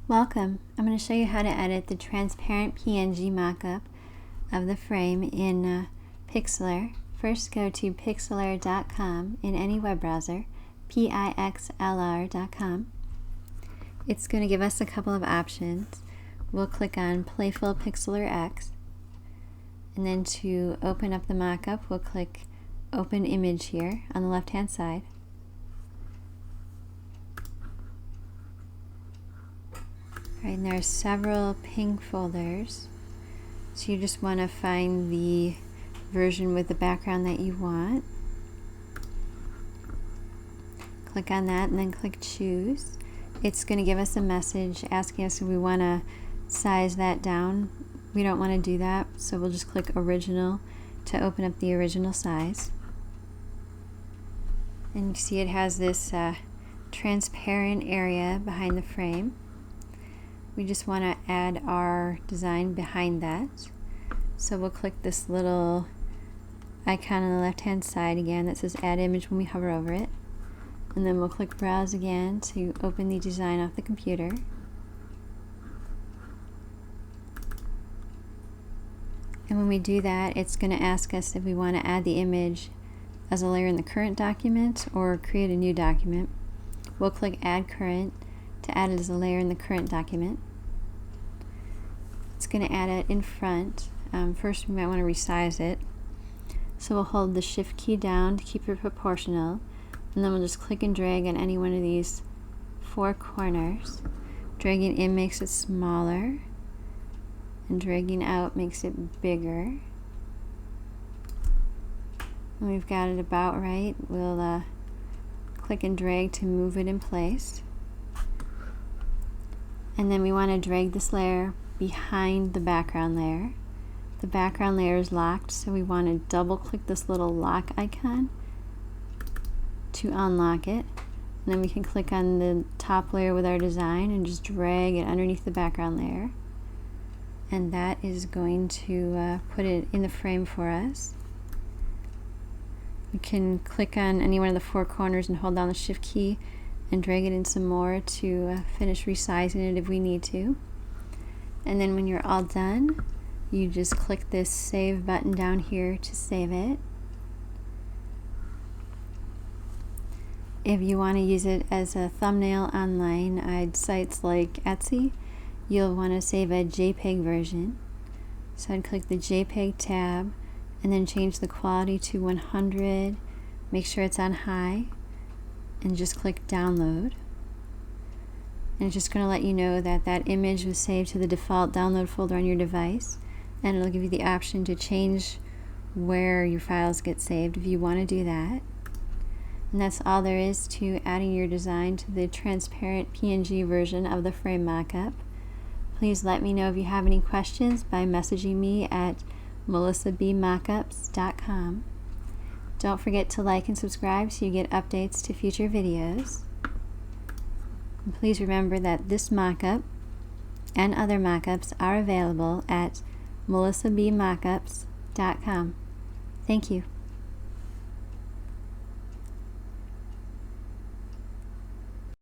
Welcome. I'm going to show you how to edit the transparent PNG mockup of the frame in Pixlr. First, go to pixlr.com in any web browser, pixlr.com. It's going to give us a couple of options. We'll click on Playful Pixlr X, and then to open up the mockup, we'll click Open Image here on the left-hand side. Right, and there are several ping folders, so you just want to find the version with the background that you want. Click on that and then click Choose. It's going to give us a message asking us if we want to size that down. We don't want to do that, so we'll just click Original to open up the original size. And you see it has this transparent area behind the frame. We just want to add our design behind that. So we'll click this little icon on the left hand side again that says Add Image when we hover over it. And then we'll click Browse again to open the design off the computer. And when we do that, it's going to ask us if we want to add the image as a layer in the current document or create a new document. We'll click Add Current to add it as a layer in the current document. It's going to add it in front. First we might want to resize it. So we'll hold the Shift key down to keep it proportional, and then we'll just click and drag on any one of these four corners. Dragging in makes it smaller, and dragging out makes it bigger. When we've got it about right, we'll click and drag to move it in place. And then we want to drag this layer behind the background layer. The background layer is locked, so we want to double click this little lock icon to unlock it. And then we can click on the top layer with our design and just drag it underneath the background layer. And that is going to put it in the frame for us. We can click on any one of the four corners and hold down the Shift key and drag it in some more to finish resizing it if we need to. And then when you're all done, you just click this Save button down here to save it. If you want to use it as a thumbnail online at sites like Etsy, you'll want to save a JPEG version. So I'd click the JPEG tab and then change the quality to 100, make sure it's on high, and just click Download. And it's just going to let you know that that image was saved to the default download folder on your device, and it'll give you the option to change where your files get saved if you want to do that. And that's all there is to adding your design to the transparent PNG version of the frame mockup. Please let me know if you have any questions by messaging me at melissabmockups.com. Don't forget to like and subscribe so you get updates to future videos. And please remember that this mockup and other mockups are available at melissabmockups.com. Thank you.